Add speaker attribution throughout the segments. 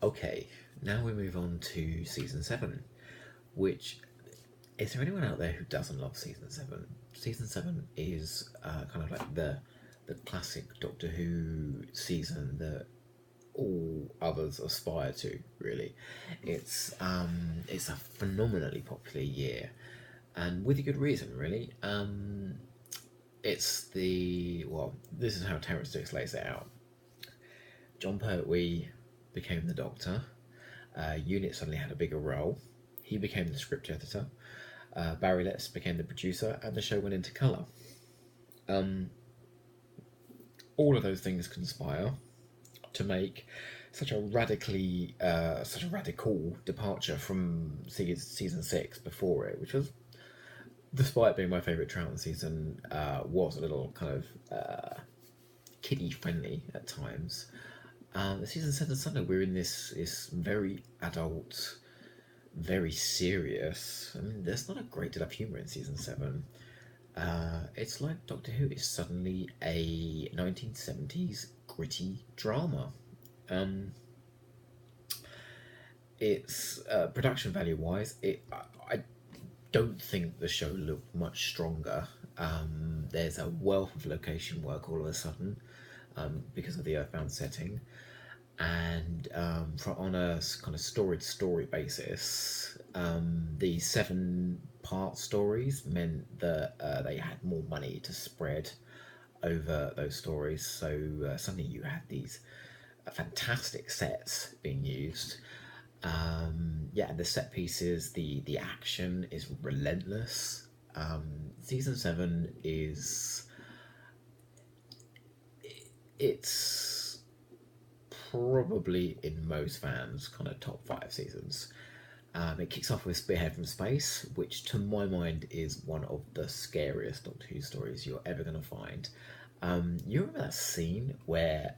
Speaker 1: Okay, now we move on to season 7, which is there anyone out there who doesn't love season 7? Season 7 is kind of like the classic Doctor Who season that all others aspire to. Really, it's a phenomenally popular year, and with a good reason. Really, it's the well. This is how Terrence Dix lays it out. John Pertwee became the Doctor. Unit suddenly had a bigger role. He became the script editor. Barry Letts became the producer, and the show went into colour. Um, all of those things conspire to make such a radical departure from season 6 before it, which was, despite being my favourite Troughton season, was a little kind of kiddie friendly at times. Season 7 suddenly we're in this very adult, very serious. I mean, there's not a great deal of humour in season 7. It's like Doctor Who is suddenly a 1970s gritty drama. Um, it's production value wise, I don't think the show looked much stronger. There's a wealth of location work all of a sudden because of the Earthbound setting, and on a kind of story basis, the 7-part stories meant that they had more money to spread over those stories. So suddenly you had these fantastic sets being used. Yeah, the set pieces, the action is relentless. Season 7 is it's probably in most fans kind of top 5 seasons. It kicks off with Spearhead from Space, which to my mind is one of the scariest Doctor Who stories you're ever going to find. You remember that scene where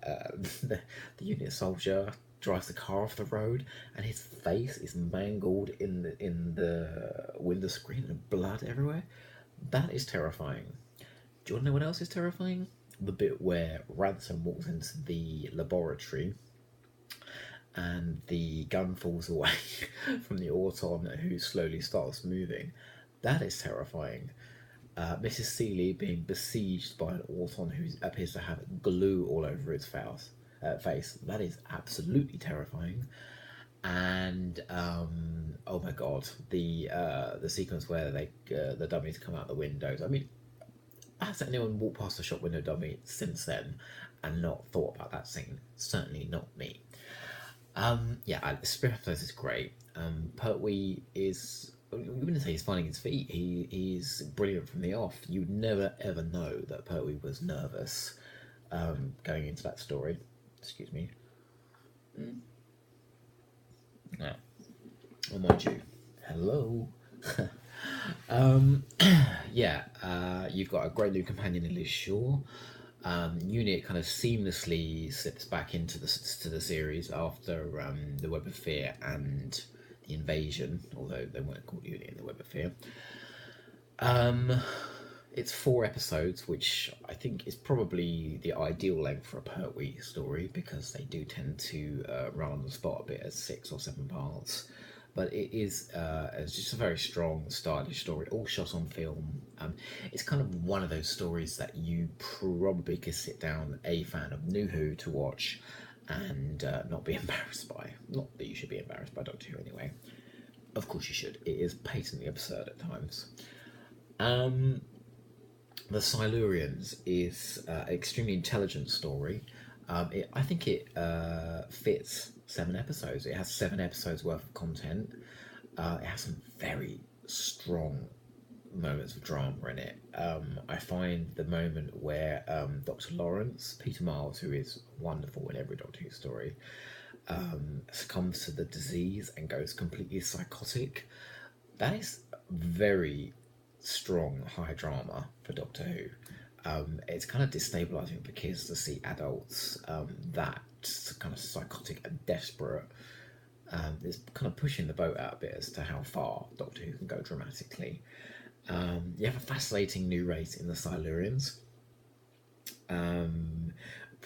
Speaker 1: the unit soldier drives the car off the road and his face is mangled in the window screen and blood everywhere? That is terrifying. Do you want to know what else is terrifying? The bit where Ransom walks into the laboratory and the gun falls away from the Auton, who slowly starts moving. That is terrifying. Mrs. Seeley being besieged by an Auton who appears to have glue all over its face. That is absolutely terrifying. And oh my god, the sequence where the dummies come out the windows. I mean, has anyone walked past a shop window dummy since then and not thought about that scene? Certainly not me. Yeah, Spirit of is great. Pertwee is. You wouldn't say he's finding his feet. He's brilliant from the off. You'd never ever know that Pertwee was nervous going into that story. Excuse me. Yeah. Oh, mind you. Hello. Yeah, you've got a great new companion in Liz Shaw. Unit kind of seamlessly slips back into the series after the Web of Fear and the Invasion, although they weren't called Unit in the Web of Fear. It's 4 episodes, which I think is probably the ideal length for a Pertwee story because they do tend to run on the spot a bit as 6 or 7 parts. But it's just a very strong, stylish story, all shot on film. It's kind of one of those stories that you probably could sit down a fan of New Who to watch and not be embarrassed by. Not that you should be embarrassed by Doctor Who anyway. Of course you should. It is patently absurd at times. The Silurians is an extremely intelligent story. I think it fits 7 episodes. It has 7 episodes worth of content. It has some very strong moments of drama in it. I find the moment where Dr. Lawrence, Peter Miles, who is wonderful in every Doctor Who story, succumbs to the disease and goes completely psychotic. That is very strong high drama for Doctor Who. It's kind of destabilizing for kids to see adults that kind of psychotic and desperate. It's kind of pushing the boat out a bit as to how far Doctor Who can go dramatically. You have a fascinating new race in the Silurians.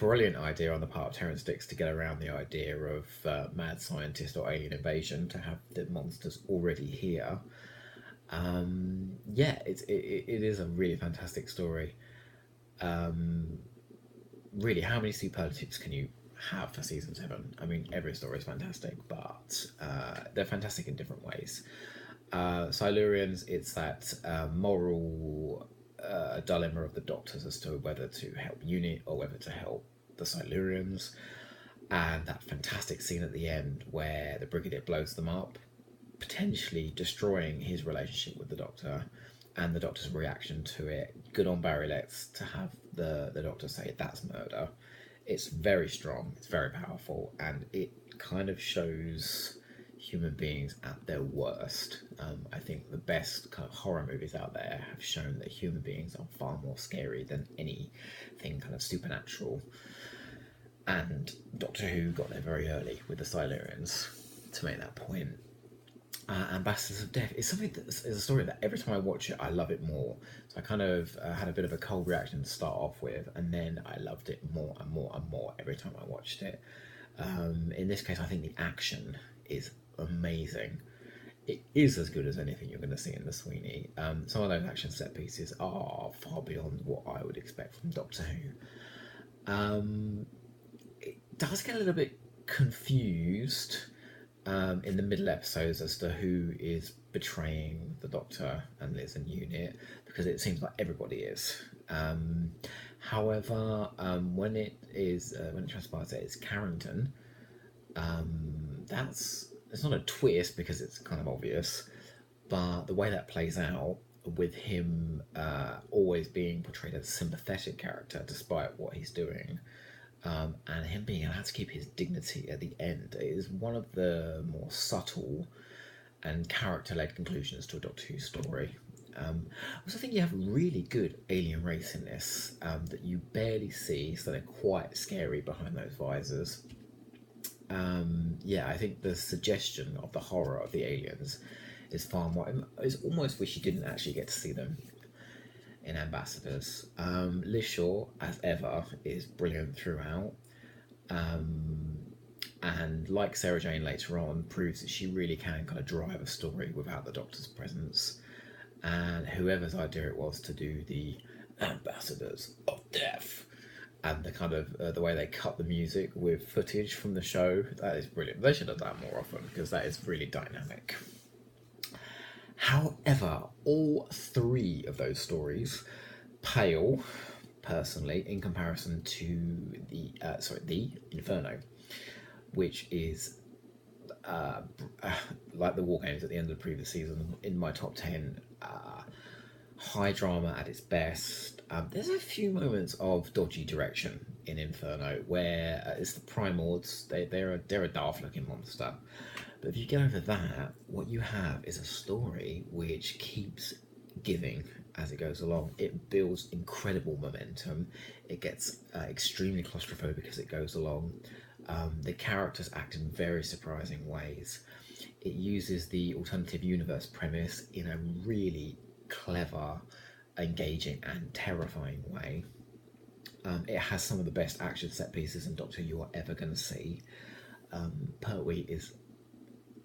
Speaker 1: brilliant idea on the part of Terrence Dicks to get around the idea of mad scientist or alien invasion, to have the monsters already here. Yeah, it is a really fantastic story. Really, how many superlatives can you have for season 7? I mean, every story is fantastic, but they're fantastic in different ways. Silurians, it's that moral dilemma of the Doctors as to whether to help Unit or whether to help the Silurians, and that fantastic scene at the end where the Brigadier blows them up, potentially destroying his relationship with the Doctor, and the Doctor's reaction to it. Good on Barry Letts to have the Doctor say that's murder. It's very strong, it's very powerful, and it kind of shows human beings at their worst. I think the best kind of horror movies out there have shown that human beings are far more scary than anything kind of supernatural. And Doctor Who got there very early with the Silurians to make that point. Ambassadors of Death is something that is a story that every time I watch it, I love it more. So I kind of had a bit of a cold reaction to start off with, and then I loved it more and more and more every time I watched it. In this case, I think the action is amazing. It is as good as anything you're going to see in the Sweeney. Some of those action set pieces are far beyond what I would expect from Doctor Who. It does get a little bit confused in the middle episodes as to who is betraying the Doctor and Liz and Unit, because it seems like everybody is. However, when it transpires that it's Carrington, it's not a twist because it's kind of obvious, but the way that plays out with him always being portrayed as a sympathetic character despite what he's doing, and him being allowed to keep his dignity at the end is one of the more subtle and character-led conclusions to a Doctor Who story. I also think you have a really good alien race in this that you barely see, so they're quite scary behind those visors. Yeah, I think the suggestion of the horror of the aliens is far more. It's almost wish you didn't actually get to see them in Ambassadors. Liz Shaw, as ever, is brilliant throughout. And like Sarah Jane later on, proves that she really can kind of drive a story without the Doctor's presence. And whoever's idea it was to do the Ambassadors of Death and the kind of the way they cut the music with footage from the show, that is brilliant. They should have done that more often because that is really dynamic. However, all three of those stories pale, personally, in comparison to the Inferno, which is like the War Games at the end of the previous season in my top 10. High drama at its best. There's a few moments of dodgy direction in Inferno where it's the Primords. They're a daft looking monster. But if you get over that, what you have is a story which keeps giving as it goes along. It builds incredible momentum. It gets extremely claustrophobic as it goes along. The characters act in very surprising ways. It uses the alternative universe premise in a really clever, engaging and terrifying way. It has some of the best action set pieces in Doctor you are ever going to see. Pertwee is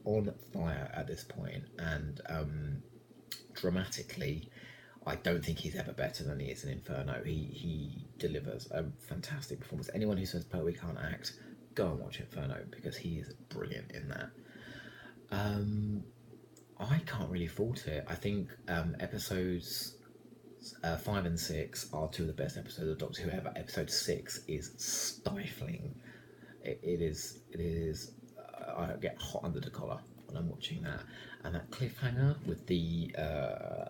Speaker 1: on fire at this point, and dramatically, I don't think he's ever better than he is in Inferno. He delivers a fantastic performance. Anyone who says Pertwee can't act, go and watch Inferno because he is brilliant in that. I can't really fault it. I think episodes 5 and 6 are two of the best episodes of Doctor Who ever. Episode 6 is stifling. It is. I get hot under the collar when I'm watching that. And that cliffhanger with the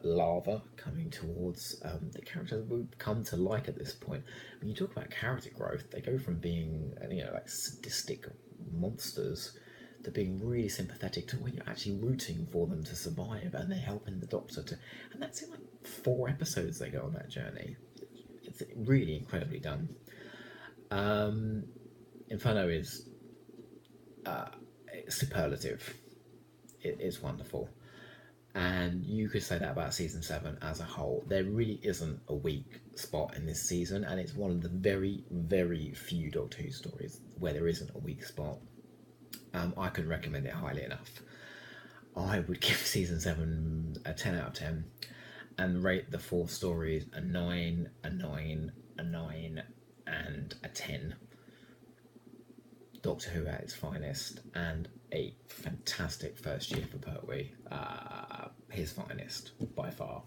Speaker 1: lava coming towards the characters we've come to like at this point. When you talk about character growth, they go from being like sadistic monsters to being really sympathetic to when you're actually rooting for them to survive, and they're helping the Doctor to. And that's in like 4 episodes they go on that journey. It's really incredibly done. Inferno is superlative. It's wonderful. And you could say that about season 7 as a whole. There really isn't a weak spot in this season, and it's one of the very, very few Doctor Who stories where there isn't a weak spot. I could recommend it highly enough. I would give season 7 a 10 out of 10 and rate the 4 stories a 9, a 9, a 9, and a 10. Doctor Who at its finest, and a fantastic first year for Pertwee. His finest, by far.